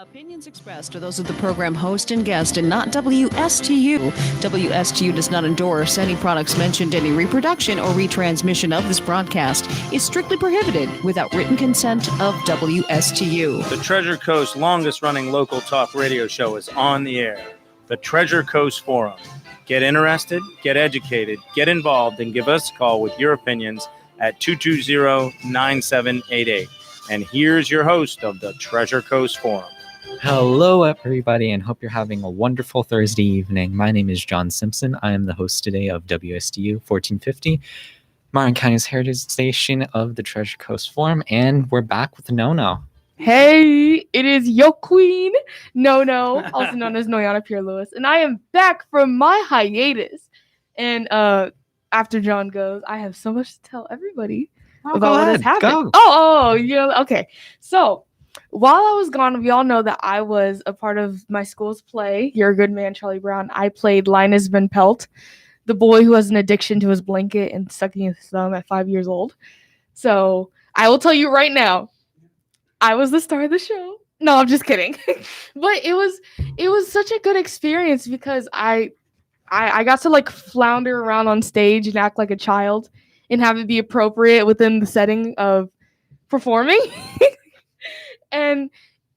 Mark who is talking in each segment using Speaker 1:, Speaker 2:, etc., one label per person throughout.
Speaker 1: Opinions expressed are those of the program host and guest and not WSTU. WSTU does not endorse any products mentioned. Any reproduction or retransmission of this broadcast is strictly prohibited without written consent of WSTU.
Speaker 2: The Treasure Coast longest-running local talk radio show is on the air. The Treasure Coast Forum. Get interested, get educated, get involved, and give us a call with your opinions at 220-9788. And here's your host of the Treasure Coast Forum.
Speaker 3: Hello, everybody, and hope you're having a wonderful Thursday evening. My name is John Simpson. I am the host today of WSTU 1450, Martin County's heritage station of the Treasure Coast Forum, and we're back with No.
Speaker 4: Hey, it is Yo Queen, No, also known as Noyana Pierre-Lewis, and I am back from my hiatus. And after John goes, I have so much to tell everybody about what has happened. Okay. So, while I was gone, we all know that I was a part of my school's play, You're a Good Man, Charlie Brown. I played Linus Van Pelt, the boy who has an addiction to his blanket and sucking his thumb at 5 years old. So I will tell you right now, I was the star of the show. No, I'm just kidding. But it was such a good experience because I got to like flounder around on stage and act like a child and have it be appropriate within the setting of performing. And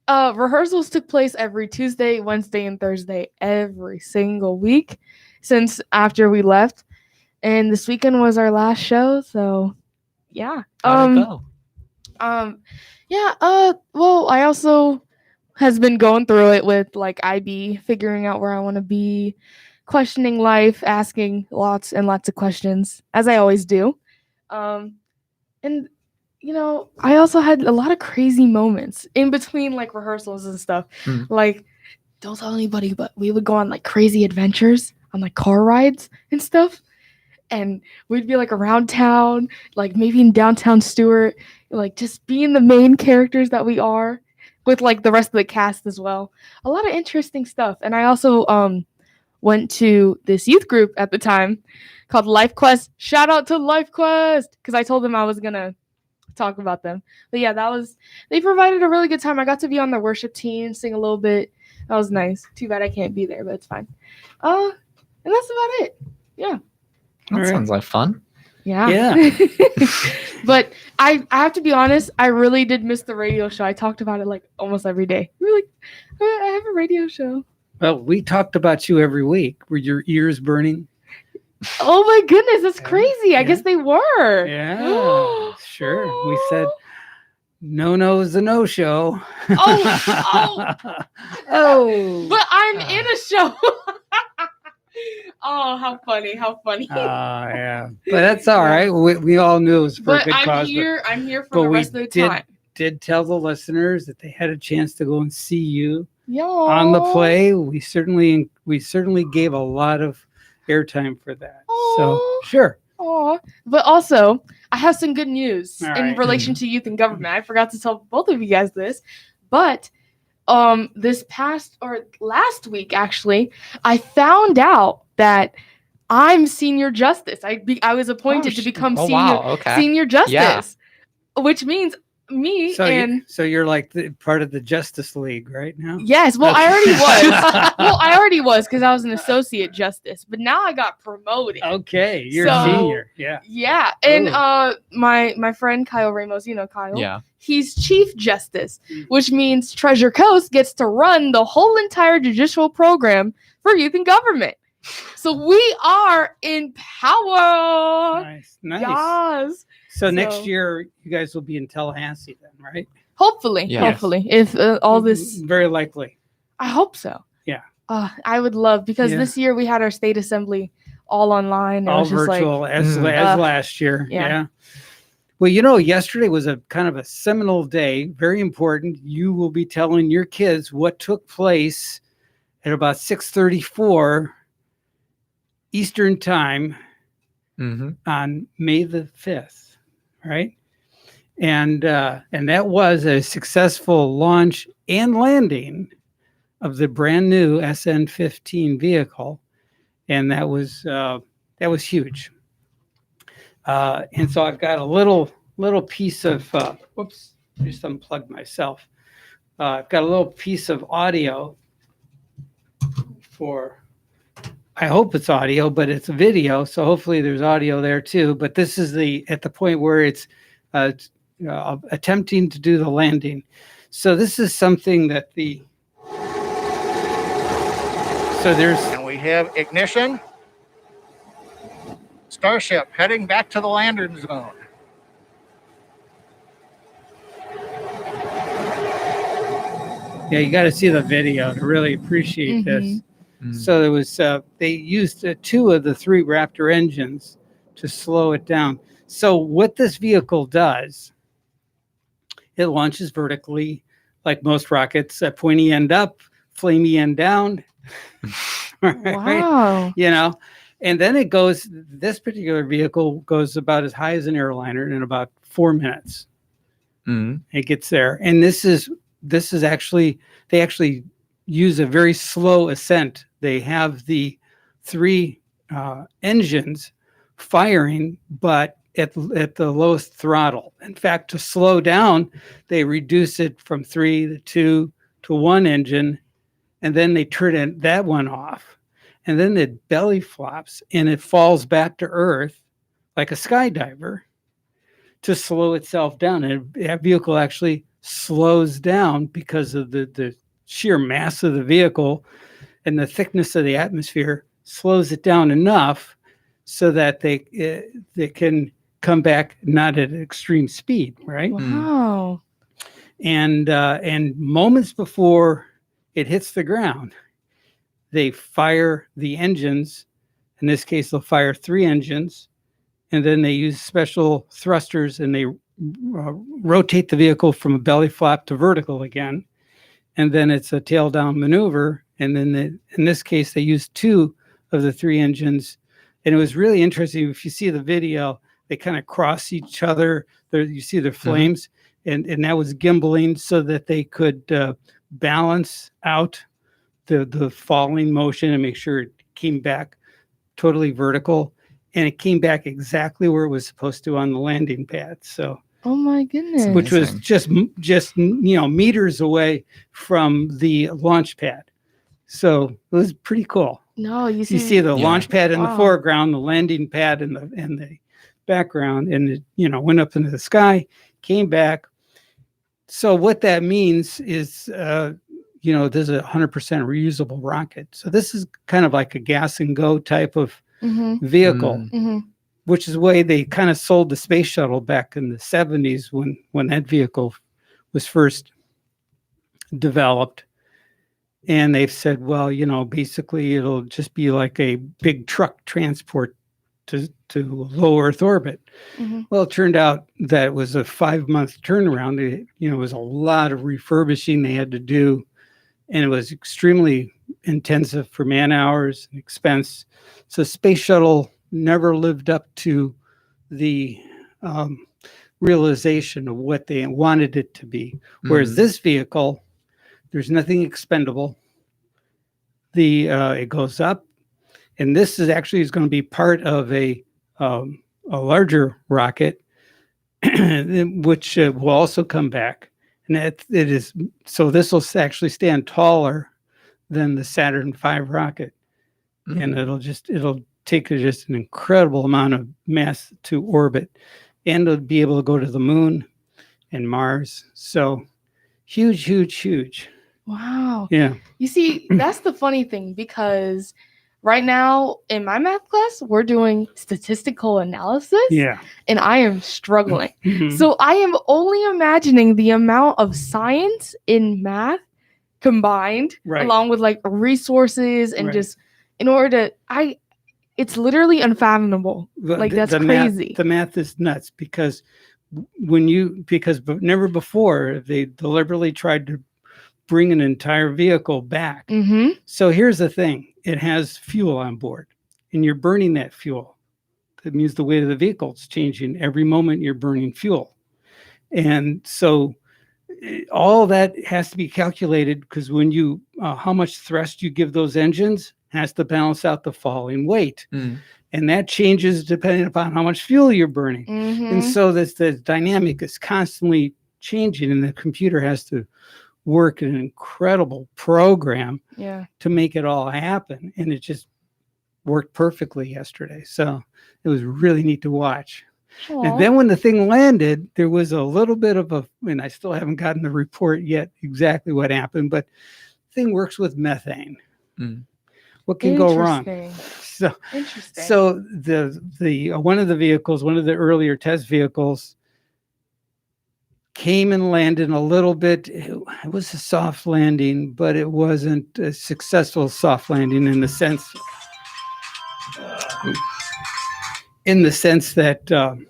Speaker 4: rehearsals took place every Tuesday, Wednesday, and Thursday every single week since after we left. And this weekend was our last show, so yeah.
Speaker 3: How'd it go?
Speaker 4: Well, I also has been going through it with like IB, figuring out where I want to be, questioning life, asking lots and lots of questions, as I always do. And you know, I also had a lot of crazy moments in between like rehearsals and stuff. Like, don't tell anybody, but we would go on like crazy adventures on like car rides and stuff. And we'd be like around town, like maybe in downtown Stewart, like just being the main characters that we are with like the rest of the cast as well. A lot of interesting stuff. And I also went to this youth group at the time called Life Quest. Shout out to Life Quest because I told them I was gonna talk about them. But yeah, they provided a really good time. I got to be on the worship team, sing a little bit. That was nice. Too bad I can't be there, but it's fine. And that's about it. Yeah.
Speaker 3: That sounds like fun.
Speaker 4: Yeah. But I have to be honest, I really did miss the radio show. I talked about it like almost every day. We were like, I have a radio show.
Speaker 5: Well, we talked about you every week. Were your ears burning?
Speaker 4: Oh my goodness, that's crazy. I guess they were.
Speaker 5: Yeah, sure. We said No is a no-show.
Speaker 4: Oh. But I'm in a show. Oh, how funny.
Speaker 5: Yeah. But that's all right. We all knew it was for a good cause.
Speaker 4: I'm here for the rest of the time.
Speaker 5: Did tell the listeners that they had a chance to go and see you
Speaker 4: on
Speaker 5: the play. We certainly gave a lot of airtime for that.
Speaker 4: Aww.
Speaker 5: So sure.
Speaker 4: But also, I have some good news in relation to youth and government. I forgot to tell both of you guys this, but this past or last week actually, I found out that I'm senior justice. I was appointed to become senior justice, which means me
Speaker 5: so you're like part of the Justice League right now.
Speaker 4: Yes, well, I already was because I was an associate justice, but now I got promoted.
Speaker 5: Okay, you're senior.
Speaker 4: Yeah. And my friend Kyle Ramos, you know Kyle.
Speaker 3: Yeah.
Speaker 4: He's chief justice, which means Treasure Coast gets to run the whole entire judicial program for youth and government. So we are in power.
Speaker 5: Nice.
Speaker 4: Yes.
Speaker 5: So next year, you guys will be in Tallahassee then, right?
Speaker 4: Hopefully. If all this...
Speaker 5: Very likely.
Speaker 4: I hope so.
Speaker 5: Yeah.
Speaker 4: I would love, because this year we had our state assembly all online.
Speaker 5: All virtual, as last year. Yeah. Well, you know, yesterday was a kind of a seminal day, very important. You will be telling your kids what took place at about 6:34 Eastern Time on May the 5th. Right. And that was a successful launch and landing of the brand new SN-15 vehicle. And that was huge. And so I've got a little piece of, whoops, just unplugged myself. I've got a little piece of audio for, I hope it's audio, but it's a video. So hopefully there's audio there too. But this is at the point where it's attempting to do the landing. So this is something that
Speaker 6: and we have ignition. Starship heading back to the landing zone.
Speaker 5: Yeah, you got to see the video to really appreciate this. So there was they used 2 of the 3 Raptor engines to slow it down. So what this vehicle does, it launches vertically like most rockets, pointy end up, flamey end down.
Speaker 4: Wow.
Speaker 5: You know, and then it goes, this particular vehicle goes about as high as an airliner in about 4 minutes. It gets there. And this is actually, they actually use a very slow ascent. They have the 3 engines firing, but at the lowest throttle. In fact, to slow down, they reduce it from 3 to 2 to 1 engine, and then they turn that one off. And then it belly flops and it falls back to Earth like a skydiver to slow itself down. And that vehicle actually slows down because of the sheer mass of the vehicle and the thickness of the atmosphere slows it down enough so that they can come back not at extreme speed, right?
Speaker 4: Wow.
Speaker 5: And moments before it hits the ground, they fire the engines. In this case, they'll fire 3 engines, and then they use special thrusters and they rotate the vehicle from a belly flap to vertical again. And then it's a tail down maneuver. And then in this case, they used 2 of the 3 engines. And it was really interesting. If you see the video, they kind of cross each other. You see the flames, and that was gimbaling so that they could balance out the falling motion and make sure it came back totally vertical. And it came back exactly where it was supposed to on the landing pad. So,
Speaker 4: oh my goodness,
Speaker 5: which was just meters away from the launch pad. So it was pretty cool.
Speaker 4: No, you
Speaker 5: see the launch pad in the
Speaker 4: Wow.
Speaker 5: foreground, the landing pad in the background, and it went up into the sky, came back. So what that means is there's a 100% reusable rocket. So this is kind of like a gas and go type of vehicle, which is the way they kind of sold the space shuttle back in the 70s when that vehicle was first developed. And they've said, well, basically it'll just be like a big truck transport to low Earth orbit. Well, it turned out that it was a 5-month turnaround. It was a lot of refurbishing they had to do, and it was extremely intensive for man hours and expense. So space shuttle never lived up to the realization of what they wanted it to be. Whereas this vehicle, there's nothing expendable. It goes up, and this is going to be part of a larger rocket, which will also come back. And it is so this will actually stand taller than the Saturn V rocket, and it'll take just an incredible amount of mass to orbit, and it'll be able to go to the moon and Mars. So huge, huge, huge.
Speaker 4: Wow.
Speaker 5: Yeah.
Speaker 4: You see, that's the funny thing, because right now in my math class, we're doing statistical analysis.
Speaker 5: Yeah.
Speaker 4: And I am struggling.
Speaker 5: Mhm.
Speaker 4: So I am only imagining the amount of science in math combined,
Speaker 5: Right.
Speaker 4: along with like resources and
Speaker 5: Right.
Speaker 4: just in order to, it's literally unfathomable. Like, that's crazy.
Speaker 5: The math is nuts because never before they deliberately tried to bring an entire vehicle back. So here's the thing. It has fuel on board, and you're burning that fuel. That means the weight of the vehicle is changing every moment you're burning fuel. And so all that has to be calculated, because when you, how much thrust you give those engines has to balance out the falling weight. And that changes depending upon how much fuel you're burning. And so the dynamic is constantly changing, and the computer has to work an incredible program
Speaker 4: Yeah.
Speaker 5: to make it all happen. And it just worked perfectly yesterday. So it was really neat to watch.
Speaker 4: Aw.
Speaker 5: And then when the thing landed, there was a little bit of and I still haven't gotten the report yet exactly what happened, but the thing works with methane.
Speaker 3: Mm.
Speaker 5: What can go wrong?
Speaker 4: Interesting. Interesting.
Speaker 5: So the one of the vehicles, one of the earlier test vehicles, came and landed a little bit. It was a soft landing, but it wasn't a successful soft landing in the sense that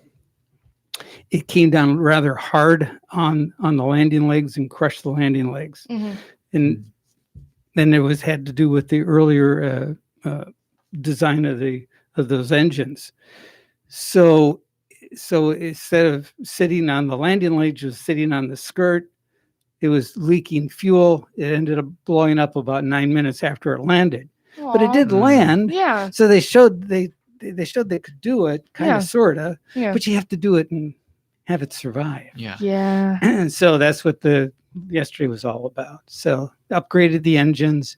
Speaker 5: it came down rather hard on the landing legs and crushed the landing legs.
Speaker 4: Mhm.
Speaker 5: And then it had to do with the earlier design of those engines. So instead of sitting on the landing legs, it was sitting on the skirt. It was leaking fuel. It ended up blowing up about 9 minutes after it landed. But it
Speaker 4: Aw.
Speaker 5: did land.
Speaker 4: Yeah.
Speaker 5: So they showed they could do it, kind
Speaker 4: Yeah.
Speaker 5: of, sort of.
Speaker 4: Yeah.
Speaker 5: But you have to do it and have it survive.
Speaker 3: Yeah.
Speaker 5: And
Speaker 4: Yeah.
Speaker 5: so that's what yesterday was all about. So upgraded the engines,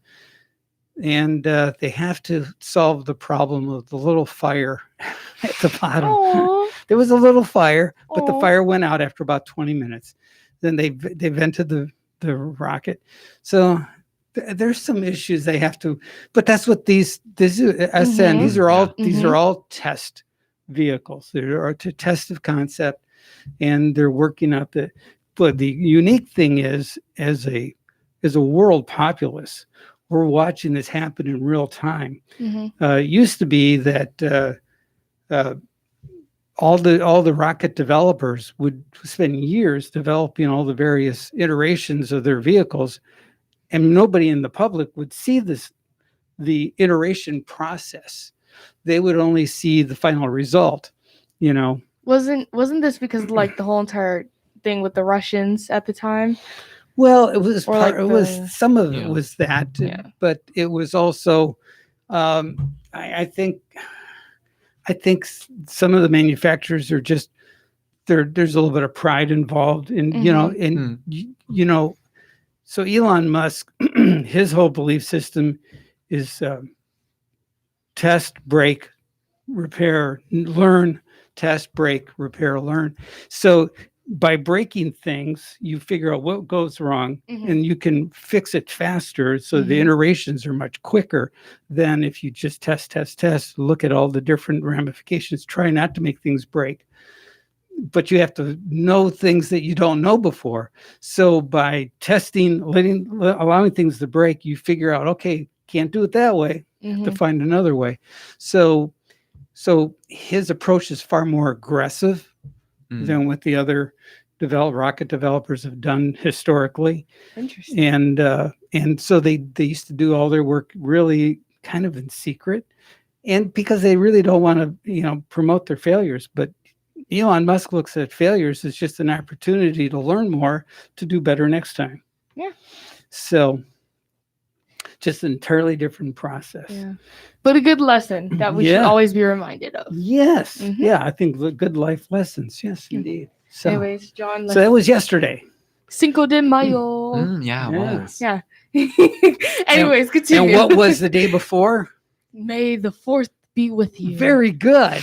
Speaker 5: and they have to solve the problem of the little fire at the bottom.
Speaker 4: Aw.
Speaker 5: There was a little fire, but the
Speaker 4: Aw.
Speaker 5: fire went out after about 20 minutes. Then they vented the rocket. So there's some issues they have to, but that's what this is SN. These are all these are all test vehicles. They are to test the concept, and they're working out the. But the unique thing is, as a world populace, we're watching this happen in real time.
Speaker 4: Mhm.
Speaker 5: It used to be that all the rocket developers would spend years developing all the various iterations of their vehicles, and nobody in the public would see the iteration process. They would only see the final result, you know.
Speaker 4: Wasn't this because like the whole entire thing with the Russians at the time?
Speaker 5: Well, it was
Speaker 4: Or like
Speaker 5: it was some of it
Speaker 3: Yeah.
Speaker 5: was that,
Speaker 4: Yeah.
Speaker 5: but it was also I think some of the manufacturers are just there's a little bit of pride involved in, you know, and you know, so Elon Musk, his whole belief system is test, break, repair, learn, test, break, repair, learn. So by breaking things, you figure out what goes wrong, and you can fix it faster. So the iterations are much quicker than if you just test, look at all the different ramifications, try not to make things break. But you have to know things that you don't know before. So by testing, allowing things to break, you figure out, okay, can't do it that way, to find another way. So his approach is far more aggressive than what the other rocket developers have done historically.
Speaker 4: Interesting.
Speaker 5: And so they used to do all their work really kind of in secret, and because they really don't want to, you know, promote their failures. But Elon Musk looks at failures as just an opportunity to learn more, to do better next time.
Speaker 4: Yeah.
Speaker 5: So just an entirely different process.
Speaker 4: Yeah. But a good lesson that we should
Speaker 5: Yeah.
Speaker 4: always be reminded of.
Speaker 5: Yes.
Speaker 4: Mhm.
Speaker 5: Yeah. I think good life lessons. Yes, indeed. So,
Speaker 4: Anyways, John,
Speaker 5: so that was yesterday.
Speaker 4: Cinco de Mayo.
Speaker 3: Yeah, it
Speaker 5: Yeah.
Speaker 3: was.
Speaker 4: Yeah. Anyways, continue.
Speaker 5: And what was the day before?
Speaker 4: May the 4th be with you.
Speaker 5: Very good.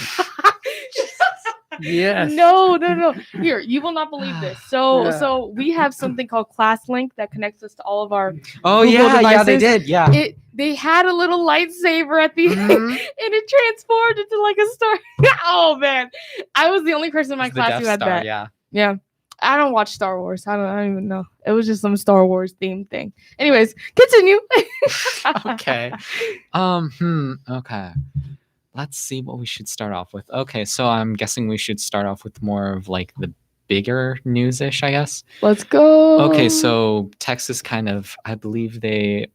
Speaker 5: Yes.
Speaker 4: No. Here, you will not believe this. So
Speaker 5: Yeah.
Speaker 4: so we have something called ClassLink that connects us to all of our
Speaker 3: Oh
Speaker 4: Google
Speaker 3: yeah, they
Speaker 4: devices.
Speaker 3: did. Yeah.
Speaker 4: they had a little lightsaber at the end,
Speaker 3: Mhm.
Speaker 4: and it transformed into like a star. Oh man. I was the only person in my
Speaker 3: It was the
Speaker 4: class
Speaker 3: Death
Speaker 4: who had
Speaker 3: Star,
Speaker 4: that.
Speaker 3: Yeah.
Speaker 4: Yeah. I don't watch Star Wars. I don't even know. It was just some Star Wars themed thing. Anyways, continue.
Speaker 3: Okay. Okay. Let's see what we should start off with. Okay, so I'm guessing we should start off with more of like the bigger news-ish, I guess.
Speaker 4: Let's go.
Speaker 3: Okay, so Texas kind of, I believe they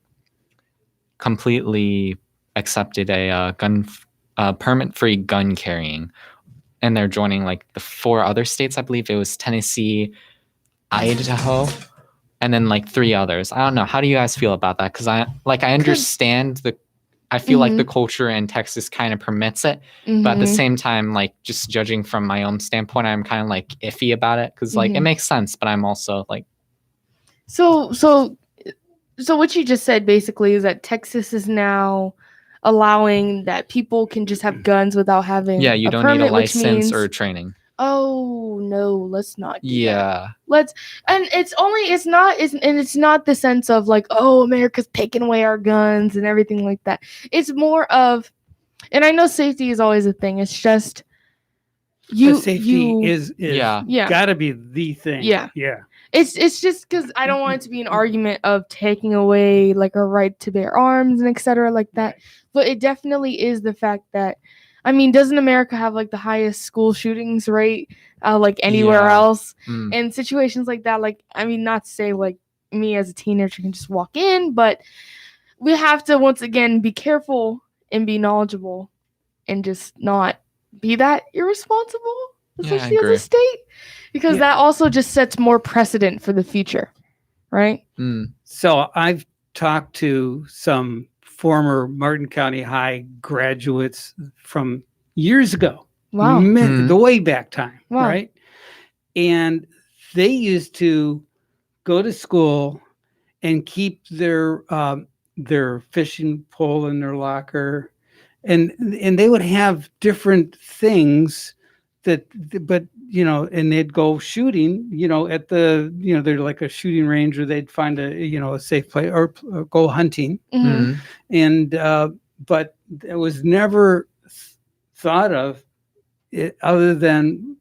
Speaker 3: completely accepted a permit-free gun carrying, and they're joining like the 4 other states. I believe it was Tennessee, Idaho, and then like 3 others. I don't know. How do you guys feel about that? Because I understand I feel like the culture in Texas kind of permits it, but at the same time, like just judging from my own standpoint, I'm kind of like iffy about it because like it makes sense, but I'm also like
Speaker 4: So what you just said basically is that Texas is now allowing that people can just have guns without having
Speaker 3: Yeah, you
Speaker 4: a
Speaker 3: don't
Speaker 4: permit,
Speaker 3: need a
Speaker 4: which
Speaker 3: license
Speaker 4: means,
Speaker 3: or training.
Speaker 4: oh no, let's not do that.
Speaker 3: Yeah.
Speaker 4: And it's not the sense of like, oh, America's taking away our guns and everything like that. It's more of, and I know safety is always a thing. It's just
Speaker 5: safety is
Speaker 3: Yeah.
Speaker 5: gotta be the thing.
Speaker 4: Yeah. It's just because I don't want it to be an argument of taking away like a right to bear arms and etc. like that. But it definitely is the fact that, I mean, doesn't America have like the highest school shootings rate like anywhere
Speaker 3: Yeah.
Speaker 4: else?
Speaker 3: Mm.
Speaker 4: And situations like that, like, I mean, not to say like me as a teenager can just walk in, but we have to once again be careful and be knowledgeable and just not be that irresponsible,
Speaker 3: Yeah, I
Speaker 4: especially as
Speaker 3: agree.
Speaker 4: a state, because that also just sets more precedent for the future, right?
Speaker 3: Mm.
Speaker 5: So I've talked to some former Martin County High graduates from years ago.
Speaker 4: Wow.
Speaker 5: The way back time,
Speaker 4: Wow.
Speaker 5: right? And they used to go to school and keep their fishing pole in their locker, and they would have different things but and they'd go shooting, at the, they're like a shooting range, or they'd find a safe place, or go hunting.
Speaker 4: Mhm.
Speaker 5: And but it was never thought of it other than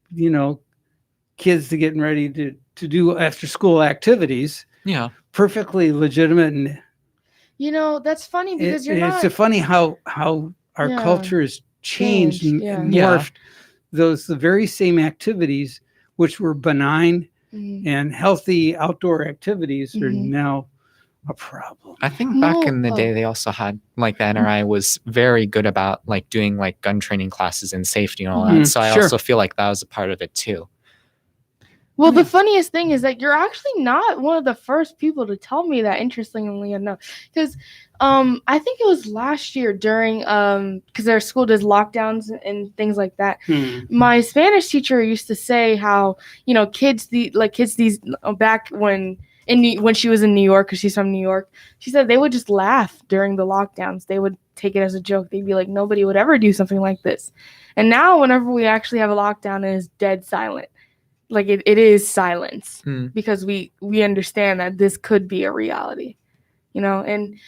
Speaker 5: kids to getting ready to do after school activities.
Speaker 3: Yeah.
Speaker 5: Perfectly legitimate. And
Speaker 4: That's funny because you're not.
Speaker 5: it's funny how our culture has changed and morphed. The very same activities which were benign and healthy outdoor activities are now a problem.
Speaker 3: I think back in the day, they also had like the NRI was very good about like doing like gun training classes and safety and all that. So I also feel like that was a part of it too.
Speaker 4: Well, the funniest thing is that you're actually not one of the first people to tell me that, interestingly enough, because I think it was last year during because our school does lockdowns and things like that. My Spanish teacher used to say how kids back when she was in New York, because she's from New York, she said they would just laugh during the lockdowns. They would take it as a joke. They'd be like, nobody would ever do something like this. And now whenever we actually have a lockdown, it is dead silent. Like it is silence because we understand that this could be a reality, and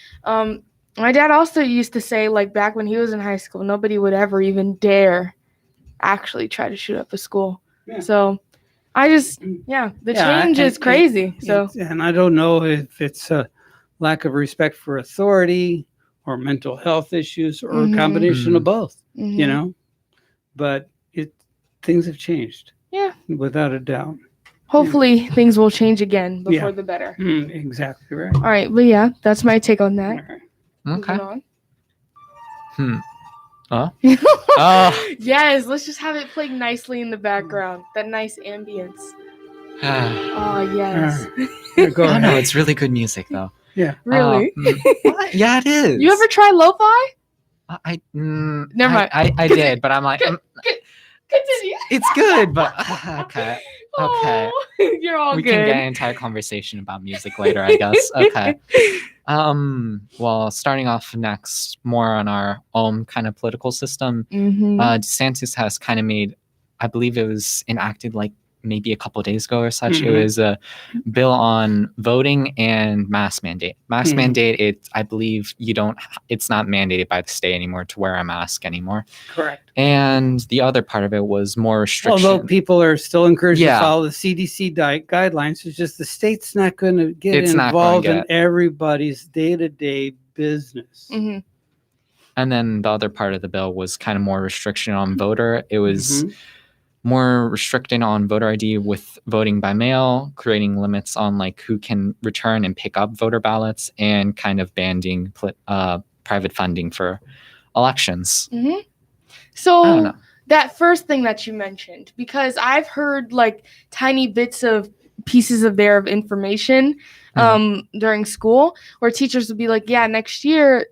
Speaker 4: my dad also used to say, like, back when he was in high school, nobody would ever even dare actually try to shoot up a school. So I just, the change is crazy.
Speaker 5: And I don't know if it's a lack of respect for authority or mental health issues or a combination of both, but things have changed. Yeah. Without a doubt.
Speaker 4: Hopefully things will change again before the better.
Speaker 5: Exactly right.
Speaker 4: All right. But that's my take on that.
Speaker 3: Okay.
Speaker 4: Yes, let's just have it playing nicely in the background. That nice ambience. Yes.
Speaker 3: Go ahead. No, it's really good music though.
Speaker 5: Yeah.
Speaker 4: Really?
Speaker 3: Yeah, it is.
Speaker 4: You ever try lo-fi?
Speaker 3: Never mind. I did, but I'm like,
Speaker 4: continue.
Speaker 3: It's good, but okay.
Speaker 4: Oh, you're all
Speaker 3: we
Speaker 4: good.
Speaker 3: We can get an entire conversation about music later, I guess. Okay. Well, starting off next, more on our own kind of political system. DeSantis has kind of made, I believe it was enacted like maybe a couple of days ago or such. It was a bill on voting and mask mandate. Mask mandate, I believe it's not mandated by the state anymore to wear a mask anymore.
Speaker 5: Correct.
Speaker 3: And the other part of it was more restriction.
Speaker 5: Although people are still encouraged to follow the CDC guidelines, it's just the state's not going to get involved in everybody's day-to-day business.
Speaker 3: And then the other part of the bill was kind of more restriction on voter. It was more restricting on voter ID with voting by mail, creating limits on like who can return and pick up voter ballots, and kind of banning private funding for elections.
Speaker 4: So that first thing that you mentioned, because I've heard like tiny bits of pieces of information during school where teachers would be like, yeah, next year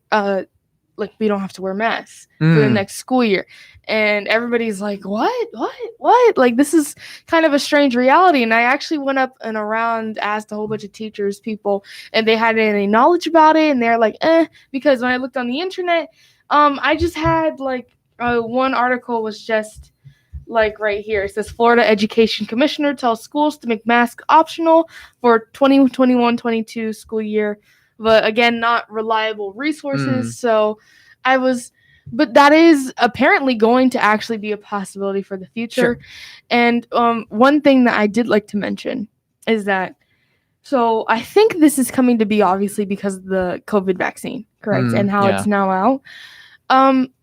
Speaker 4: like we don't have to wear masks for the next school year. And everybody's like, what? Like, this is kind of a strange reality. And I actually went up and around, asked a whole bunch of teachers, people, and they had any knowledge about it. And they're like, because when I looked on the internet, I just had like one article was just like right here. It says Florida Education Commissioner tells schools to make masks optional for 2021-22 school year. But again, not reliable resources. So but that is apparently going to actually be a possibility for the future. Sure. And one thing that I did like to mention is that, so I think this is coming to be obviously because of the COVID vaccine, correct? And how it's now out.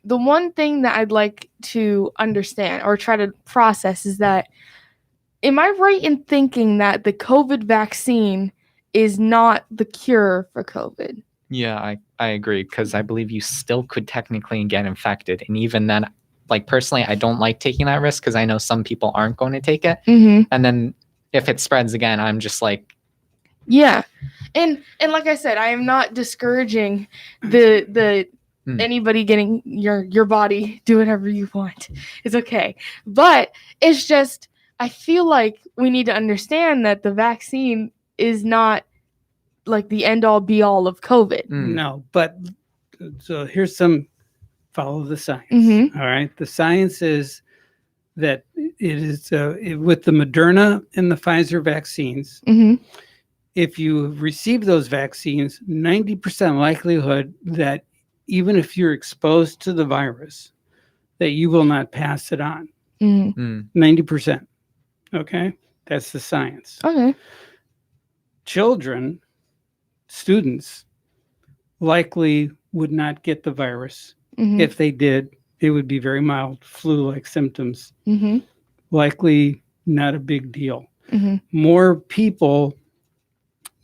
Speaker 4: The one thing that I'd like to understand or try to process is that, am I right in thinking that the COVID vaccine is not the cure for COVID?
Speaker 3: Yeah, I agree, because I believe you still could technically get infected. And even then, like personally, I don't like taking that risk because I know some people aren't going to take it. And then if it spreads again, I'm just like...
Speaker 4: Yeah. And like I said, I am not discouraging the anybody getting your body, do whatever you want. It's okay. But it's just, I feel like we need to understand that the vaccine is not like the end all be all of COVID.
Speaker 5: No, but so here's some follow the science. All right. The science is that it is with the Moderna and the Pfizer vaccines. If you receive those vaccines, 90% likelihood that even if you're exposed to the virus, that you will not pass it on. 90%. Okay. That's the science.
Speaker 4: Okay.
Speaker 5: Children, students, likely would not get the virus. If they did, it would be very mild flu-like symptoms. Likely not a big deal. More people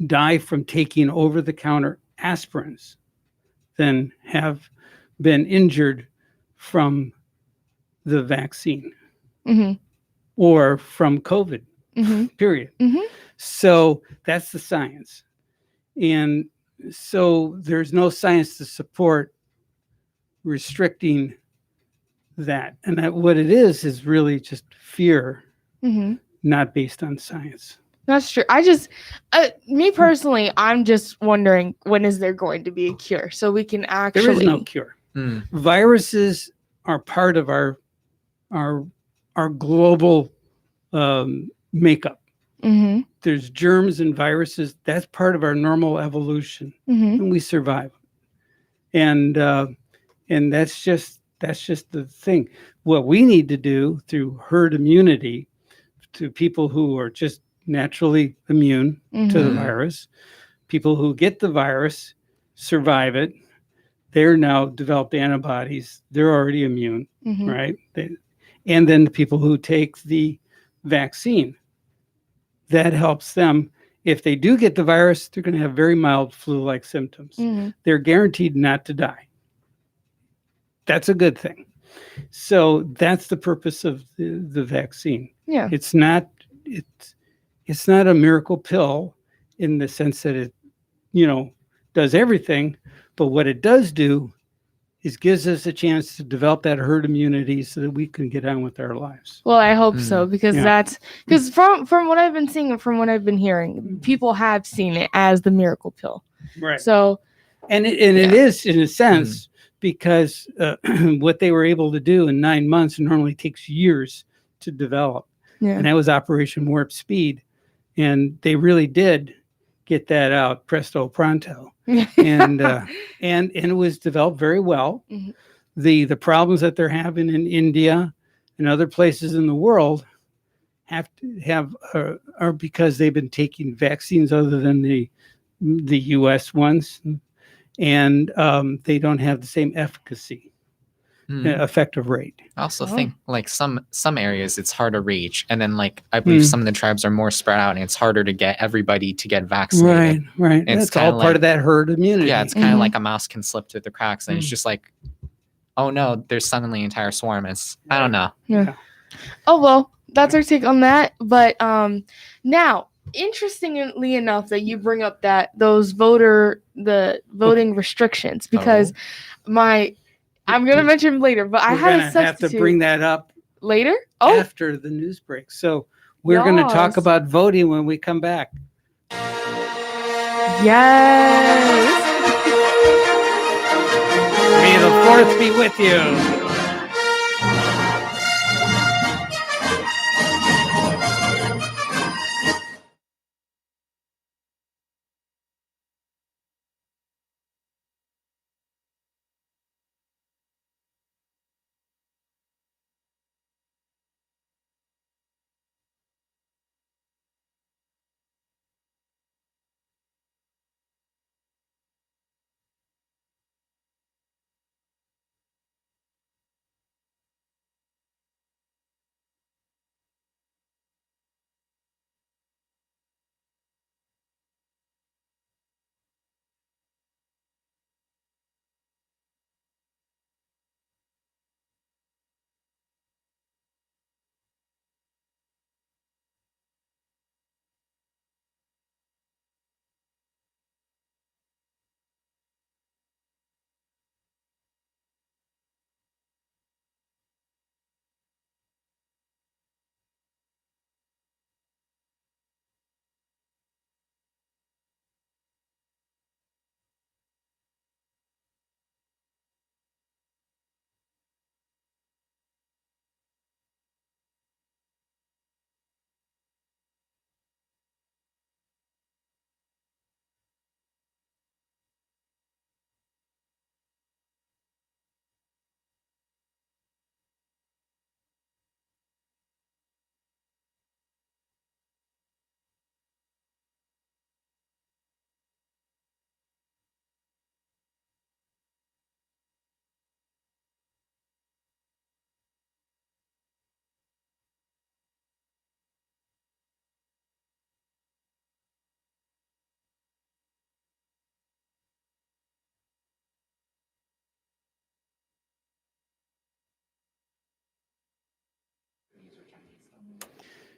Speaker 5: die from taking over-the-counter aspirins than have been injured from the vaccine or from COVID, period. So that's the science. And so there's no science to support restricting that. And that what it is really just fear, not based on science.
Speaker 4: That's true. Me personally, I'm just wondering, when is there going to be a cure so we can actually...
Speaker 5: There is no cure. Viruses are part of our global makeup. There's germs and viruses. That's part of our normal evolution, and we survive. And that's just the thing. What we need to do through herd immunity to people who are just naturally immune to the virus, people who get the virus, survive it, they're now developed antibodies, they're already immune, right? And then the people who take the vaccine, that helps them. If they do get the virus, they're going to have very mild flu-like symptoms. They're guaranteed not to die. That's a good thing. So that's the purpose of the vaccine.
Speaker 4: Yeah.
Speaker 5: It's not a miracle pill in the sense that it, does everything. But what it does do is gives us a chance to develop that herd immunity so that we can get on with our lives.
Speaker 4: Well, I hope so, because from what I've been seeing and from what I've been hearing, people have seen it as the miracle pill. Right. So,
Speaker 5: and it is in a sense because what they were able to do in 9 months normally takes years to develop. Yeah. And that was Operation Warp Speed. And they really did get that out presto pronto. And it was developed very well. The problems that they're having in India and other places in the world are because they've been taking vaccines other than the U.S. ones, and they don't have the same efficacy. Effective rate.
Speaker 3: I also think like some areas it's harder to reach, and then like I believe some of the tribes are more spread out, and it's harder to get everybody to get vaccinated.
Speaker 5: Right. It's all part of that herd immunity.
Speaker 3: Yeah, it's kind of like a mouse can slip through the cracks, and it's just like, oh no, there's suddenly an entire swarm. I don't know.
Speaker 4: Yeah. Oh well, that's our take on that. But now, interestingly enough that you bring up the voting restrictions, because I'm gonna mention later, but I had a substitute.
Speaker 5: Have to bring that up
Speaker 4: later
Speaker 5: after the news break. So we're going to talk about voting when we come back.
Speaker 4: Yes.
Speaker 5: May the 4th be with you.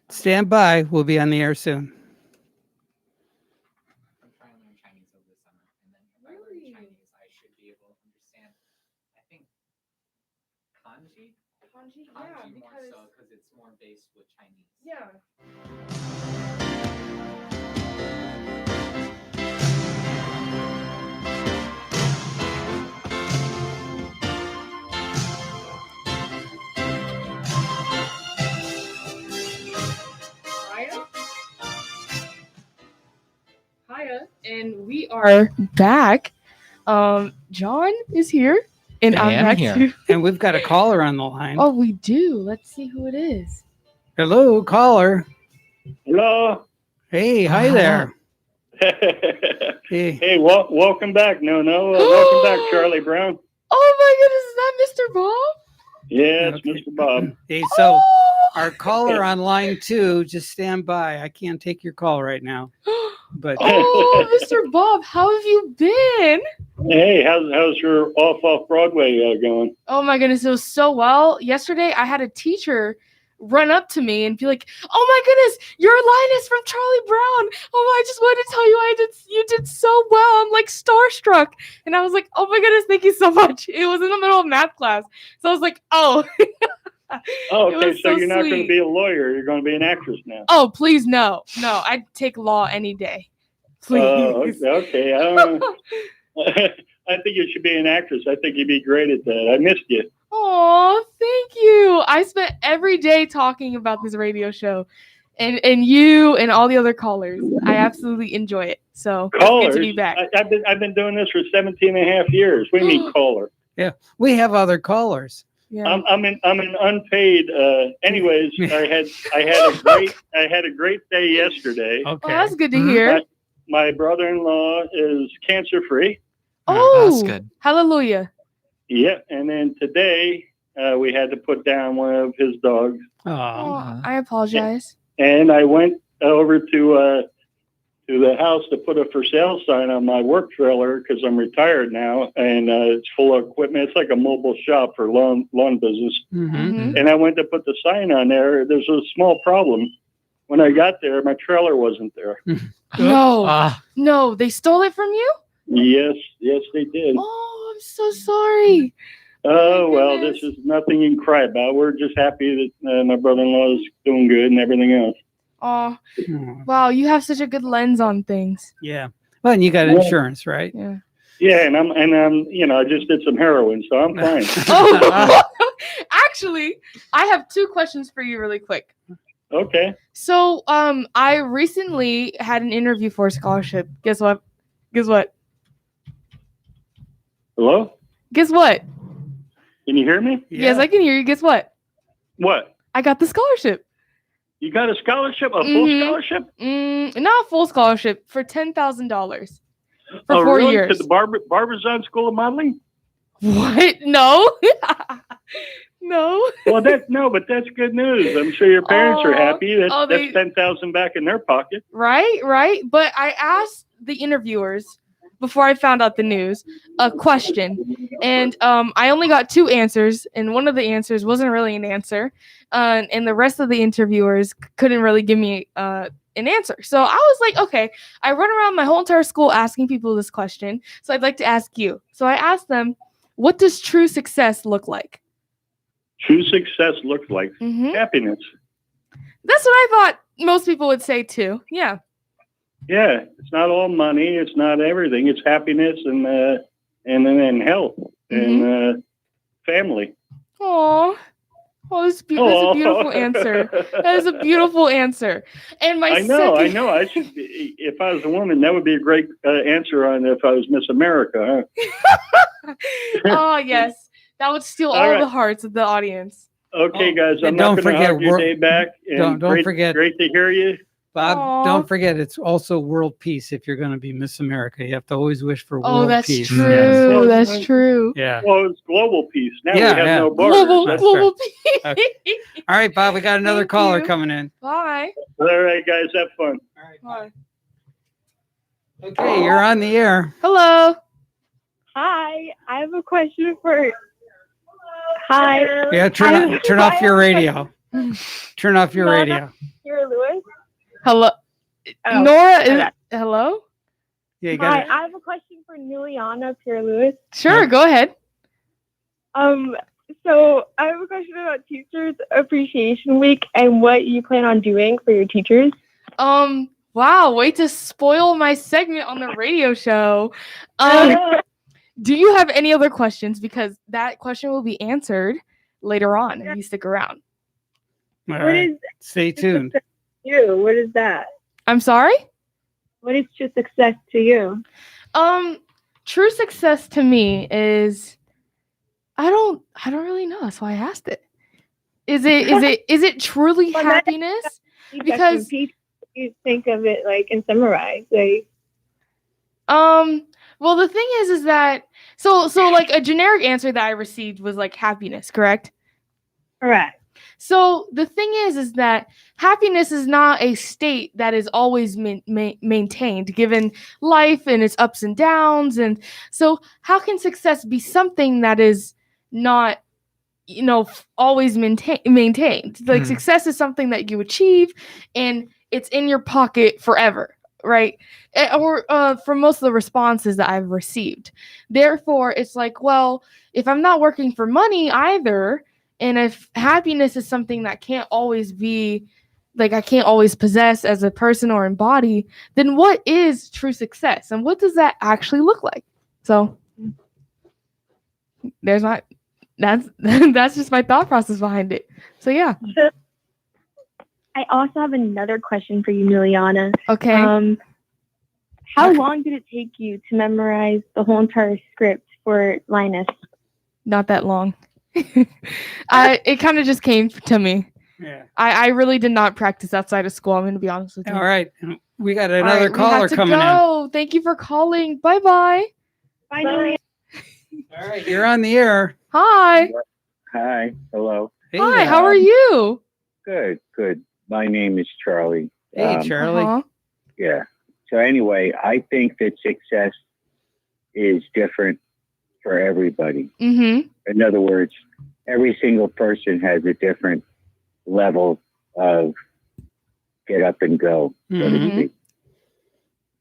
Speaker 5: Stand by. We'll be on the air soon.
Speaker 3: I'm trying to learn Chinese over the summer, and then if I learn Chinese, I should be able to understand. I think kanji. Kanji more so because it's more based with Chinese.
Speaker 4: Yeah. Hiya, and we are back. John is here, and I'm back
Speaker 3: here.
Speaker 4: too.
Speaker 5: And we've got a caller on the line.
Speaker 4: Oh, we do. Let's see who it is.
Speaker 5: Hello, caller.
Speaker 7: Hello.
Speaker 5: Hey, hi there.
Speaker 7: Hey, welcome back. Welcome back, Charlie Brown.
Speaker 4: Oh my goodness, is that Mr. Bob?
Speaker 7: Yeah, it's
Speaker 5: Okay.
Speaker 7: Mr. Bob.
Speaker 5: Hey, so our caller on line 2, just stand by. I can't take your call right now. But
Speaker 4: Oh, Mr. Bob, how have you been?
Speaker 7: Hey, how's your off Broadway going?
Speaker 4: Oh my goodness, it was so well. Yesterday, I had a teacher run up to me and be like, "Oh my goodness, your line is from Charlie Brown. Oh, I just wanted to tell you, you did so well. I'm like starstruck." And I was like, "Oh my goodness, thank you so much." It was in the middle of math class, so I was like, "Oh."
Speaker 7: Oh,
Speaker 4: It
Speaker 7: okay.
Speaker 4: was
Speaker 7: So
Speaker 4: so
Speaker 7: you're not going
Speaker 4: sweet.
Speaker 7: to be a lawyer. You're going to be an actress now.
Speaker 4: Oh, please, no. I'd take law any day. Please.
Speaker 7: Okay. I think you should be an actress. I think you'd be great at that. I missed you.
Speaker 4: Oh, thank you. I spent every day talking about this radio show, and you and all the other callers. I absolutely enjoy it. So
Speaker 7: Callers.
Speaker 4: it's good to be back.
Speaker 7: I've been doing this for 17 and a half years. What do you mean caller?
Speaker 5: yeah, we have other callers.
Speaker 4: Yeah.
Speaker 7: I'm an unpaid. Anyways, I had a great day yesterday.
Speaker 4: Oh,
Speaker 5: Okay.
Speaker 4: that's good to hear.
Speaker 7: My brother-in-law is cancer free.
Speaker 4: Oh,
Speaker 3: That's good.
Speaker 4: Hallelujah.
Speaker 7: Yeah, and then today we had to put down one of his dogs,
Speaker 5: Oh,
Speaker 4: Oh, I apologize.
Speaker 7: and I went over to the house to put a for sale sign on my work trailer because I'm retired now, and it's full of equipment. It's like a mobile shop for lawn business.
Speaker 5: mhm.
Speaker 4: Mhm.
Speaker 7: And I went to put the sign on there. There's a small problem. when I got there, my trailer wasn't there.
Speaker 4: No,
Speaker 3: Ah,
Speaker 4: no, they stole it from you?
Speaker 7: Yes, they did.
Speaker 4: Oh, I'm so sorry.
Speaker 7: Oh,
Speaker 4: my
Speaker 7: well,
Speaker 4: goodness.
Speaker 7: this is nothing you can cry about. We're just happy that my brother-in-law is doing good and everything else.
Speaker 4: Oh, wow, you have such a good lens on things.
Speaker 5: Yeah. Well, and you got insurance, right?
Speaker 4: Yeah.
Speaker 7: Yeah, and I'm, I just did some heroin, so I'm fine.
Speaker 4: Oh, actually, I have 2 questions for you really quick.
Speaker 7: Okay.
Speaker 4: So, I recently had an interview for a scholarship. Guess what?
Speaker 7: Hello?
Speaker 4: Guess what?
Speaker 7: Can you hear me?
Speaker 4: Yes, I can hear you. Guess what?
Speaker 7: What?
Speaker 4: I got the scholarship.
Speaker 7: You got a scholarship? A full scholarship?
Speaker 4: Not a full scholarship, for $10,000 for 4
Speaker 7: really?
Speaker 4: years.
Speaker 7: To the Barbizon School of Modeling?
Speaker 4: What? No. No.
Speaker 7: Well, but that's good news. I'm sure your parents are happy. That's
Speaker 4: they-
Speaker 7: $10,000 back in their pocket.
Speaker 4: Right. But I asked the interviewers before I found out the news a question, and I only got 2 answers, and one of the answers wasn't really an answer, and the rest of the interviewers couldn't really give me an answer. So I was like, okay, I run around my whole entire school asking people this question, so I'd like to ask you. So I asked them, what does true success look like?
Speaker 7: True success looks like happiness.
Speaker 4: That's what I thought most people would say too. Yeah.
Speaker 7: Yeah, it's not all money. It's not everything. It's happiness and then health and family.
Speaker 4: Oh, that's a beautiful answer. That is a beautiful answer. And
Speaker 7: I know. I should. If I was a woman, that would be a great answer on if I was Miss America. Huh?
Speaker 4: Oh yes, that would steal all
Speaker 7: right.
Speaker 4: the hearts of the audience.
Speaker 7: Okay, guys, I'm
Speaker 5: and
Speaker 7: not
Speaker 5: don't
Speaker 7: going to
Speaker 5: forget
Speaker 7: hug your day back. And
Speaker 5: don't forget-
Speaker 7: Great to hear you.
Speaker 5: Bob,
Speaker 4: Aw.
Speaker 5: don't forget, it's also world peace if you're going to be Miss America. You have to always wish for world
Speaker 4: Oh, that's
Speaker 5: peace.
Speaker 4: true.
Speaker 7: Yes.
Speaker 4: That's true.
Speaker 5: Yeah.
Speaker 7: Well, it's global peace. Now
Speaker 5: Yeah,
Speaker 7: we have
Speaker 5: yeah.
Speaker 7: no borders.
Speaker 5: That's
Speaker 4: Global peace.
Speaker 5: All right, Bob, we got another
Speaker 4: Thank
Speaker 5: caller
Speaker 4: you.
Speaker 5: coming in.
Speaker 4: Bye.
Speaker 7: All right, guys, have fun.
Speaker 4: Bye.
Speaker 5: Okay, you're on the air.
Speaker 4: Hello.
Speaker 8: Hi, I have a question for. Hi.
Speaker 5: Yeah, turn off your radio. Turn off your radio.
Speaker 8: Here, Lewis.
Speaker 4: Hello.
Speaker 8: Oh,
Speaker 4: Nora is.
Speaker 8: okay.
Speaker 4: Hello.
Speaker 5: Yeah, you
Speaker 8: Hi,
Speaker 5: got
Speaker 8: I have a question for Juliana Pierre Lewis.
Speaker 4: Sure. Go ahead.
Speaker 8: So I have a question about Teachers Appreciation Week and what you plan on doing for your teachers.
Speaker 4: Wow. Way to spoil my segment on the radio show. Do you have any other questions? Because that question will be answered later on if you stick around.
Speaker 5: All
Speaker 8: What
Speaker 5: right.
Speaker 8: is
Speaker 5: Stay tuned.
Speaker 8: you? What is that?
Speaker 4: I'm sorry?
Speaker 8: What is true success to you?
Speaker 4: True success to me is I don't really know. That's why I asked it. Is it truly
Speaker 8: Well, that-
Speaker 4: happiness?
Speaker 8: You
Speaker 4: Because-
Speaker 8: you think of it like and summarize like.
Speaker 4: Well, the thing is that so like a generic answer that I received was like happiness, correct?
Speaker 8: Correct.
Speaker 4: So the thing is that happiness is not a state that is always maintained given life and its ups and downs. And so how can success be something that is not, always maintained? Like success is something that you achieve and it's in your pocket forever, right? Or from most of the responses that I've received. Therefore, it's like, well, if I'm not working for money either, and if happiness is something that can't always be, like I can't always possess as a person or embody, then what is true success? And what does that actually look like? So that's just my thought process behind it. So yeah.
Speaker 8: I also have another question for you, Juliana.
Speaker 4: Okay.
Speaker 8: How long did it take you to memorize the whole entire script for Linus?
Speaker 4: Not that long. It kind of just came to me.
Speaker 5: Yeah.
Speaker 4: I really did not practice outside of school. I'm going to be honest with you.
Speaker 5: All right. We got
Speaker 4: All
Speaker 5: another
Speaker 4: right, we
Speaker 5: caller
Speaker 4: have to
Speaker 5: coming
Speaker 4: go. Thank you for calling. Bye-bye.
Speaker 8: Bye, Juliana.
Speaker 5: in. All right. You're on the air.
Speaker 4: Hi.
Speaker 9: Hi. Hello.
Speaker 5: Hey,
Speaker 4: Hi. How are you?
Speaker 9: Good. My name is Charlie.
Speaker 5: Hey, Charlie.
Speaker 4: Uh-huh.
Speaker 9: Yeah. So anyway, I think that success is different for everybody.
Speaker 4: Mm-hmm.
Speaker 9: In other words, every single person has a different level of get up and go, so to
Speaker 5: Mhm.
Speaker 9: speak.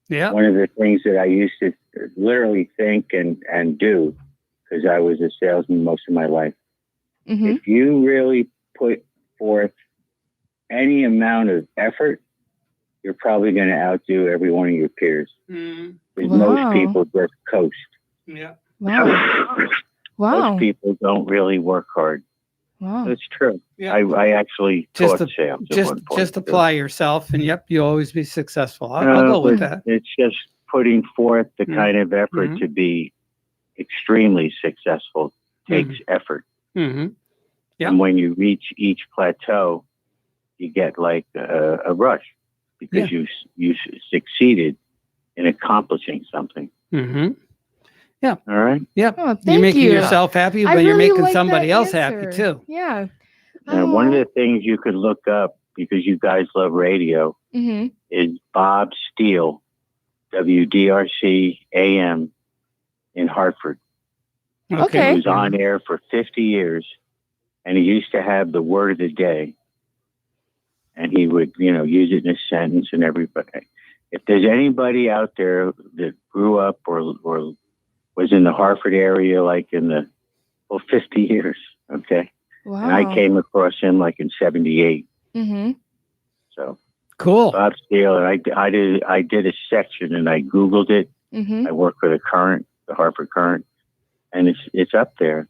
Speaker 5: Yeah.
Speaker 9: One of the things that I used to literally think and do, because I was a salesman most of my life,
Speaker 4: Mm-hmm.
Speaker 9: if you really put forth any amount of effort, you're probably going to outdo every one of your peers.
Speaker 5: Mhm.
Speaker 9: Because
Speaker 4: Wow.
Speaker 9: most people just coast.
Speaker 5: Yeah.
Speaker 4: Wow. Wow.
Speaker 9: Most people don't really work hard.
Speaker 4: Wow.
Speaker 9: That's true.
Speaker 5: Yeah.
Speaker 9: I actually
Speaker 5: Just
Speaker 9: taught sales at one point.
Speaker 5: Just
Speaker 9: too.
Speaker 5: apply yourself, and yep, you'll always be successful. I'll go with
Speaker 9: but
Speaker 5: that.
Speaker 9: It's just putting forth the
Speaker 5: Mm.
Speaker 9: kind of effort
Speaker 5: Mhm.
Speaker 9: to be extremely successful takes effort.
Speaker 5: Mm-hmm. Yeah.
Speaker 9: And when you reach each plateau, you get like a rush because you succeeded in accomplishing something.
Speaker 5: Mm-hmm. Yeah.
Speaker 9: All right.
Speaker 5: Yep.
Speaker 4: Oh,
Speaker 5: You're
Speaker 4: thank
Speaker 5: making
Speaker 4: you.
Speaker 5: yourself happy,
Speaker 4: I
Speaker 5: but you're
Speaker 4: really
Speaker 5: making
Speaker 4: like
Speaker 5: somebody
Speaker 4: that
Speaker 5: else happy
Speaker 4: answer.
Speaker 5: too.
Speaker 4: Yeah.
Speaker 9: And one of the things you could look up, because you guys love radio,
Speaker 4: Mm-hmm.
Speaker 9: is Bob Steele, WDRC AM in Hartford.
Speaker 4: Okay.
Speaker 9: He was on air for 50 years, and he used to have the word of the day, and he would, use it in a sentence and everybody. If there's anybody out there that grew up or was in the Hartford area, like in the 50 years, okay,
Speaker 4: Wow.
Speaker 9: and I came across him like in '78.
Speaker 4: Mm-hmm.
Speaker 9: So
Speaker 5: Cool.
Speaker 9: Bob Steele, and I did a section, and I Googled it.
Speaker 4: Mm-hmm.
Speaker 9: I work for the Hartford Current, and it's up there.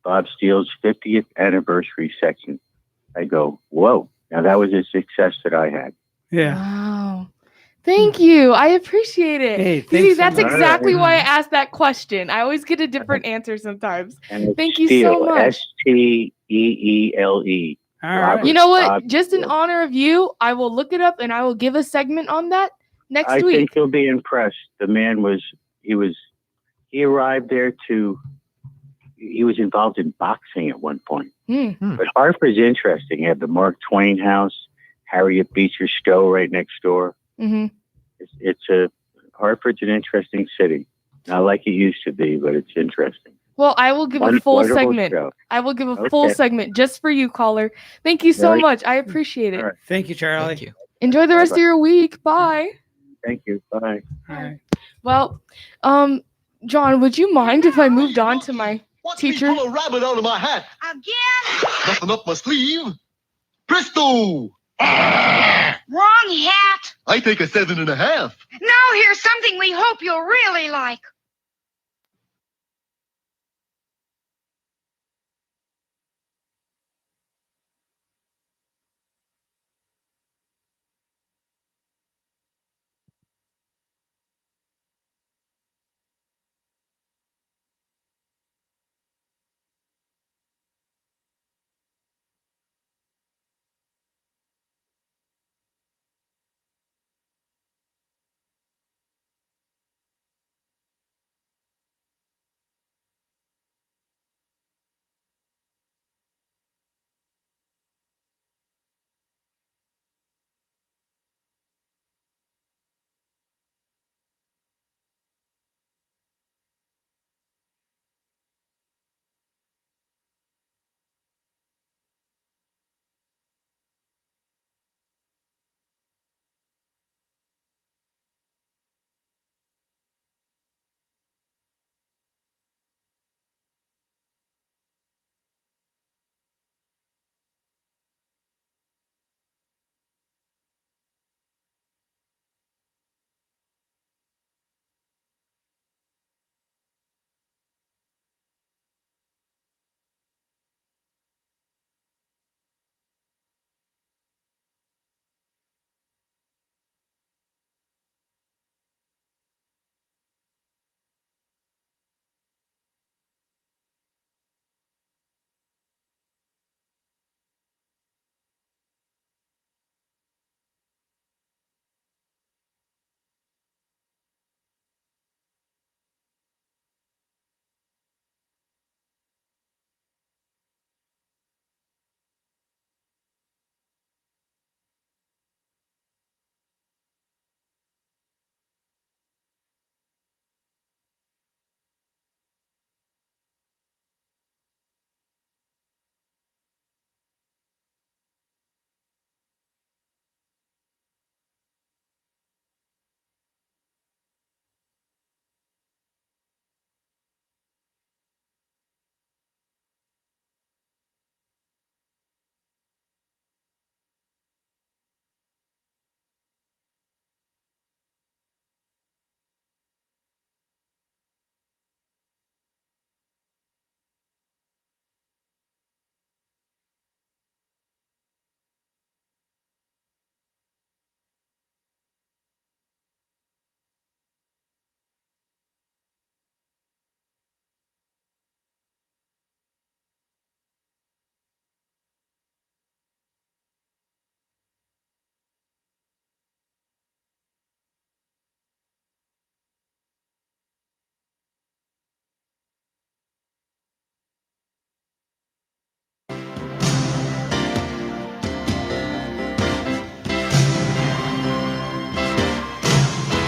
Speaker 9: Bob Steele's 50th anniversary section. I go, whoa! Now that was a success that I had.
Speaker 5: Yeah.
Speaker 4: Wow. Thank you. I appreciate it.
Speaker 5: Hey,
Speaker 4: You
Speaker 5: thanks
Speaker 4: see,
Speaker 5: so
Speaker 4: that's
Speaker 5: much.
Speaker 4: exactly why I asked that question. I always get a different answer sometimes.
Speaker 9: And it's
Speaker 4: Thank you
Speaker 9: Steele,
Speaker 4: so much.
Speaker 9: Steele.
Speaker 5: All right.
Speaker 4: You know what?
Speaker 9: Bob
Speaker 4: Just in
Speaker 9: Steele.
Speaker 4: honor of you, I will look it up and I will give a segment on that next
Speaker 9: I
Speaker 4: week.
Speaker 9: think you'll be impressed. The man he arrived there he was involved in boxing at one point.
Speaker 4: Hmm.
Speaker 9: But Hartford's interesting. You have the Mark Twain House, Harriet Beecher Stowe right next door.
Speaker 4: Mm-hmm.
Speaker 9: Hartford's an interesting city. Not like it used to be, but it's interesting.
Speaker 4: Well, I will give a full
Speaker 9: Wonderful
Speaker 4: segment.
Speaker 9: show.
Speaker 4: I will give a full
Speaker 9: Okay.
Speaker 4: segment just for you, caller. Thank you so
Speaker 9: Very-
Speaker 4: much. I appreciate it.
Speaker 9: All right.
Speaker 5: Thank you, Charlie.
Speaker 3: Thank you.
Speaker 4: Enjoy the rest
Speaker 9: Bye-bye.
Speaker 4: of your week. Bye.
Speaker 9: Thank you. Bye.
Speaker 5: All right.
Speaker 4: Well, John, would you mind if I moved on to my teacher?
Speaker 10: Pull a rabbit out of my hat.
Speaker 11: Again?
Speaker 10: Nothing up my sleeve. Presto!
Speaker 11: Wrong hat.
Speaker 10: I take a 7.5.
Speaker 11: Now here's something we hope you'll really like.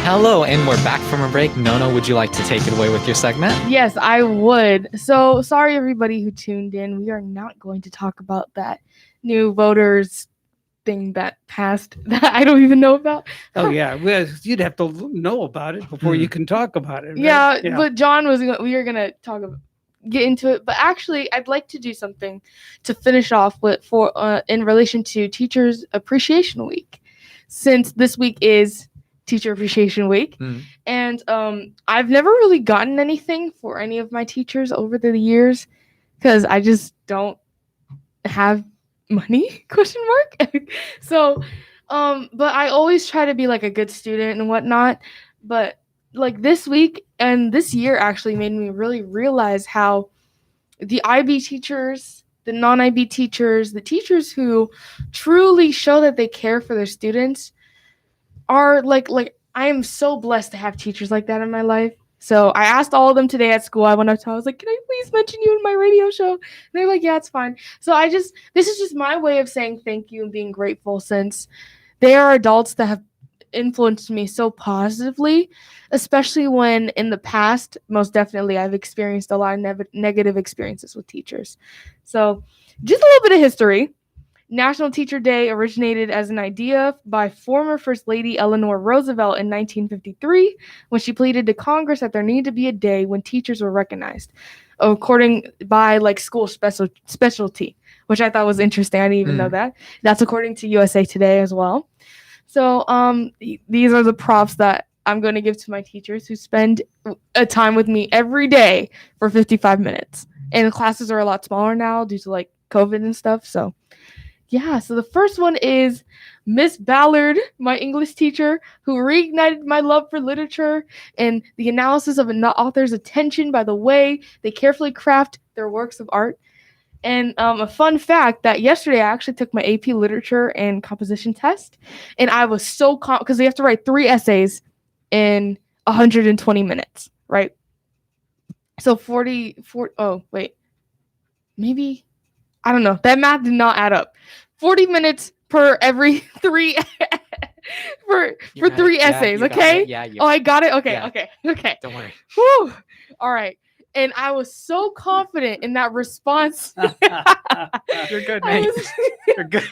Speaker 3: Hello, and we're back from a break. Nona, would you like to take it away with your segment?
Speaker 4: Yes, I would. So sorry, everybody who tuned in. We are not going to talk about that new voters thing that passed that I don't even know about.
Speaker 5: Oh yeah, well, you'd have to know about it before you can talk about it. Right?
Speaker 4: Yeah, but John we were gonna get into it. But actually, I'd like to do something to finish off with in relation to Teachers Appreciation Week, since this week is Teacher Appreciation Week, and I've never really gotten anything for any of my teachers over the years because I just don't have money ? So but I always try to be like a good student and whatnot, but like this week and this year actually made me really realize how the IB teachers, the non-IB teachers, the teachers who truly show that they care for their students are like I am so blessed to have teachers like that in my life. So I asked all of them today at school. I went up to them, I was like, can I please mention you in my radio show? And they're like, yeah, it's fine. So this is just my way of saying thank you and being grateful, since they are adults that have influenced me so positively, especially when in the past, most definitely, I've experienced a lot of negative experiences with teachers. So just a little bit of history. National Teacher Day originated as an idea by former First Lady Eleanor Roosevelt in 1953 when she pleaded to Congress that there needed to be a day when teachers were recognized according by like school specialty, which I thought was interesting. I didn't even know that. That's according to USA Today as well. So these are the props that I'm going to give to my teachers who spend a time with me every day for 55 minutes. And classes are a lot smaller now due to like COVID and stuff. So yeah, so the first one is Miss Ballard, my English teacher, who reignited my love for literature and the analysis of an author's attention by the way they carefully craft their works of art. And a fun fact that yesterday I actually took my AP Literature and Composition test, and I was so because we have to write 3 essays in 120 minutes, right? So 40 oh, wait. Maybe, I don't know. That math did not add up. 40 minutes per every 3 for 3 essays, okay?
Speaker 3: Yeah.
Speaker 4: I got it? Okay,
Speaker 3: Yeah.
Speaker 4: okay.
Speaker 3: Don't worry.
Speaker 4: Whew. All right. And I was so confident in that response.
Speaker 3: You're good, mate. You're good.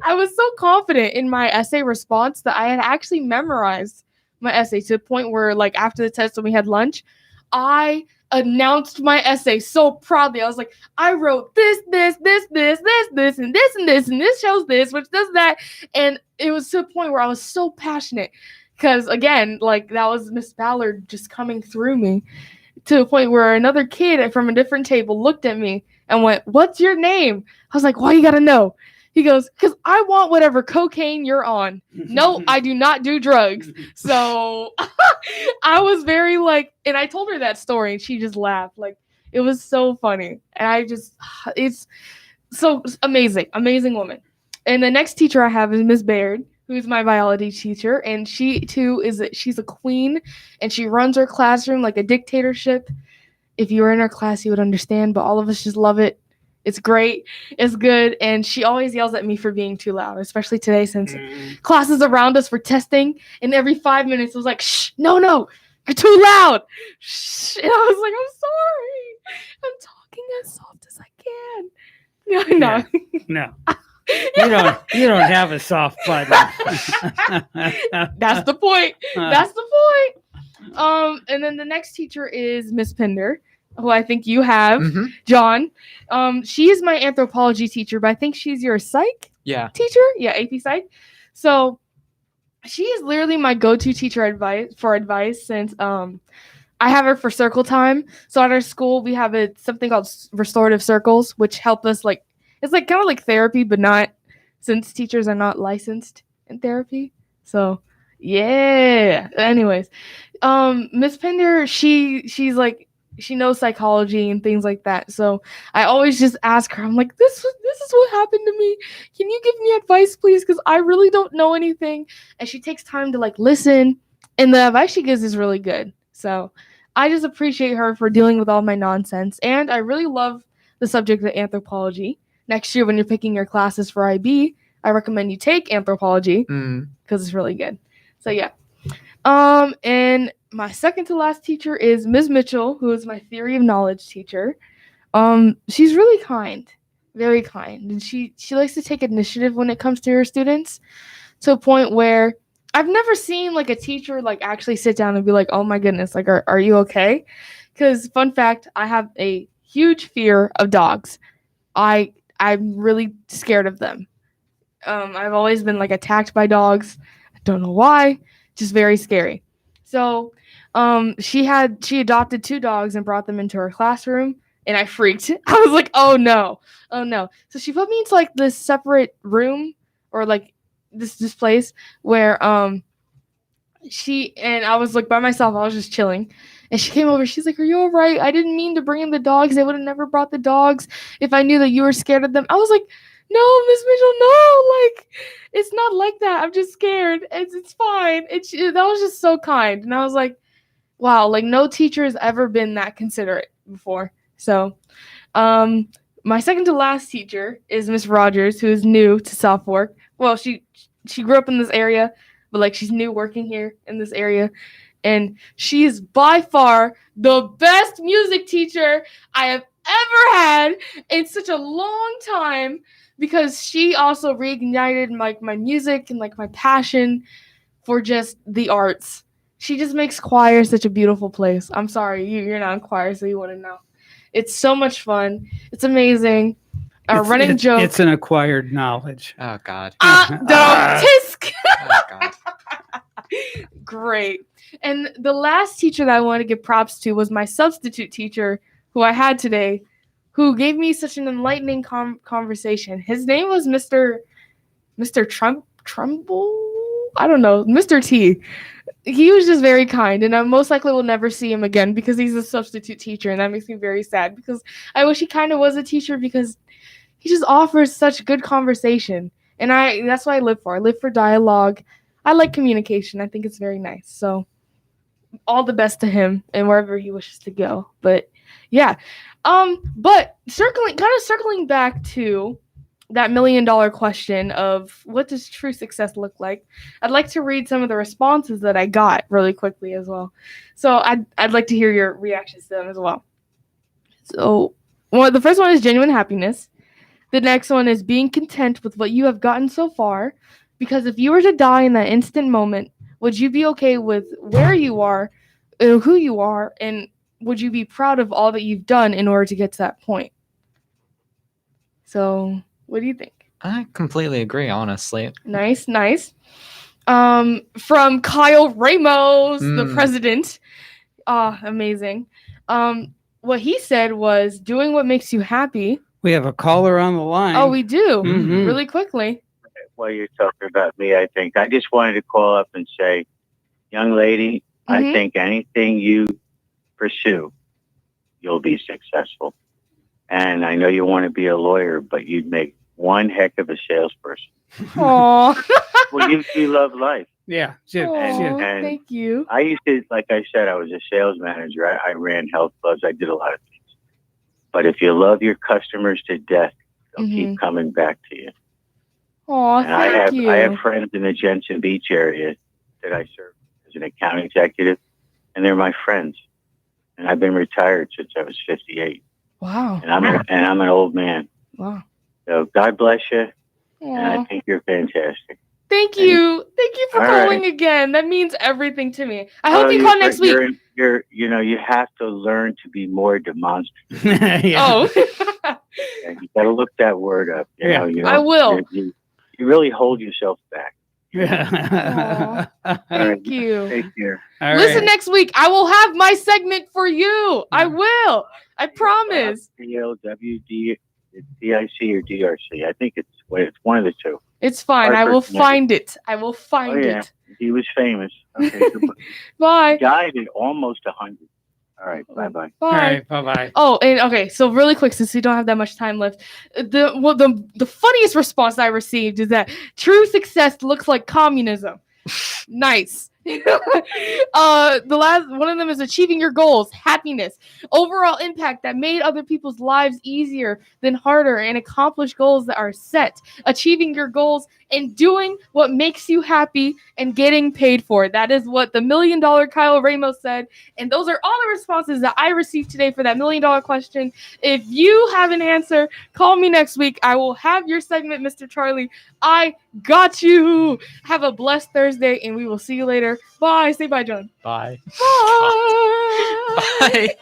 Speaker 4: I was so confident in my essay response that I had actually memorized my essay to the point where, like, after the test when we had lunch, I announced my essay so proudly. I was like, I wrote this, and this shows this, which does that. And it was to the point where I was so passionate because, again, like, that was Miss Ballard just coming through me, to the point where another kid from a different table looked at me and went, "What's your name?" I was like, "Why you gotta know?" He goes, "Because I want whatever cocaine you're on." No, I do not do drugs. So I was very like, and I told her that story and she just laughed. Like, it was so funny. And it's so amazing, amazing woman. And the next teacher I have is Miss Baird, who's my biology teacher. And she too she's a queen and she runs her classroom like a dictatorship. If you were in her class, you would understand, but all of us just love it. It's great. It's good. And she always yells at me for being too loud, especially today since classes around us for testing. And every 5 minutes it was like, shh, no, you're too loud. Shh. And I was like, I'm sorry. I'm talking as soft as I can. No.
Speaker 5: You don't have a soft button.
Speaker 4: That's the point. And then the next teacher is Miss Pinder, who I think you have, John. She is my anthropology teacher, but I think she's your psych teacher. Yeah, AP Psych. So she is literally my go-to teacher for advice since I have her for circle time. So at our school, we have something called restorative circles, which help us it's like kind of like therapy, but not, since teachers are not licensed in therapy. So yeah. Anyways, Miss Pinder, she's like, she knows psychology and things like that. So I always just ask her, I'm like, this is what happened to me. Can you give me advice, please? Because I really don't know anything. And she takes time to like listen. And the advice she gives is really good. So I just appreciate her for dealing with all my nonsense. And I really love the subject of anthropology. Next year, when you're picking your classes for IB, I recommend you take anthropology because it's really good. So yeah. And my second to last teacher is Ms. Mitchell, who is my theory of knowledge teacher. She's really kind, very kind, and she likes to take initiative when it comes to her students, to a point where I've never seen like a teacher like actually sit down and be like, "Oh my goodness, like are you okay?" Because fun fact, I have a huge fear of dogs. I'm really scared of them. I've always been like attacked by dogs. I don't know why, just very scary. So, she adopted 2 dogs and brought them into her classroom, and I freaked. I was like, oh no. So she put me into like this separate room, or like this place where I was like by myself. I was just chilling, and she came over. She's like, "Are you all right? I didn't mean to bring in the dogs. I would have never brought the dogs if I knew that you were scared of them." I was like, "No, Miss Mitchell, no. Like, it's not like that. I'm just scared. It's fine." That was just so kind, and I was like, "Wow, like no teacher has ever been that considerate before." So, my second to last teacher is Miss Rogers, who is new to Southwark. Well, she grew up in this area, but like she's new working here in this area. And she is by far the best music teacher I have ever had in such a long time, because she also reignited my music and like my passion for just the arts. She just makes choir such a beautiful place. I'm sorry, you're not in choir, so you wouldn't know. It's so much fun. It's amazing. Running joke.
Speaker 5: It's an acquired knowledge.
Speaker 3: Oh God.
Speaker 4: Tisk.
Speaker 3: Oh God.
Speaker 4: Great. And the last teacher that I want to give props to was my substitute teacher, who I had today, who gave me such an enlightening conversation. His name was Mr. Trumbull? I don't know. Mr. T. He was just very kind, and I most likely will never see him again because he's a substitute teacher, and that makes me very sad, because I wish he kind of was a teacher, because he just offers such good conversation. And that's what I live for. I live for dialogue. I like communication. I think it's very nice. So all the best to him and wherever he wishes to go. But yeah. But circling back to that $1 million question of what does true success look like, I'd like to read some of the responses that I got really quickly as well. So I'd like to hear your reactions to them as well. So the first one is genuine happiness. The next one is being content with what you have gotten so far. Because if you were to die in that instant moment, would you be okay with where you are, who you are, and would you be proud of all that you've done in order to get to that point? So, what do you think?
Speaker 3: I completely agree, honestly.
Speaker 4: Nice. From Kyle Ramos, the president. Amazing. What he said was doing what makes you happy.
Speaker 5: We have a caller on the line.
Speaker 4: Oh, we do.
Speaker 5: Mhm.
Speaker 4: Really quickly.
Speaker 9: While you're talking about me, I think I just wanted to call up and say, young lady, I think anything you pursue, you'll be successful. And I know you want to be a lawyer, but you'd make one heck of a salesperson.
Speaker 4: Aww.
Speaker 9: Well, you love life.
Speaker 5: Yeah.
Speaker 4: Aww,
Speaker 9: And
Speaker 4: thank you.
Speaker 9: I used to, like I said, I was a sales manager. I ran health clubs. I did a lot of things. But if you love your customers to death, they'll keep coming back to you.
Speaker 4: Aw,
Speaker 9: And I have friends in the Jensen Beach area that I serve as an account executive, and they're my friends. And I've been retired since I was 58.
Speaker 4: Wow.
Speaker 9: And I'm an old man.
Speaker 4: Wow.
Speaker 9: So God bless you. And I
Speaker 4: Aw.
Speaker 9: think you're fantastic.
Speaker 4: Thank you. Thank you for
Speaker 9: All
Speaker 4: calling
Speaker 9: right.
Speaker 4: again. That means everything to me. I hope you call next week.
Speaker 9: You have to learn to be more demonstrative.
Speaker 4: Oh.
Speaker 9: And you got to look that word up. You know,
Speaker 4: I will.
Speaker 9: You really hold yourself back.
Speaker 4: Thank you.
Speaker 9: Take care.
Speaker 4: Listen next week. I will have my segment for you. I will. I promise.
Speaker 9: PLWD, DIC or DRC. I think it's one of the two.
Speaker 4: It's fine. I will find it. I will find
Speaker 9: yeah.
Speaker 4: it.
Speaker 9: He was famous. Okay.
Speaker 4: Bye.
Speaker 9: He died at almost 100. All right. Bye-bye.
Speaker 4: Bye.
Speaker 5: All right. Bye-bye.
Speaker 4: Oh, and okay, so really quick, since we don't have that much time left, the funniest response I received is that true success looks like communism. Nice. The last one of them is achieving your goals, happiness, overall impact that made other people's lives easier than harder, and accomplish goals that are set. Achieving your goals and doing what makes you happy and getting paid for it. That is what the $1 million Kyle Ramos said. And those are all the responses that I received today for that $1 million question. If you have an answer, call me next week. I will have your segment, Mr. Charlie. I got you. Have a blessed Thursday, and we will see you later. Bye. Say bye, John.
Speaker 3: Bye.
Speaker 4: Bye.
Speaker 3: Bye.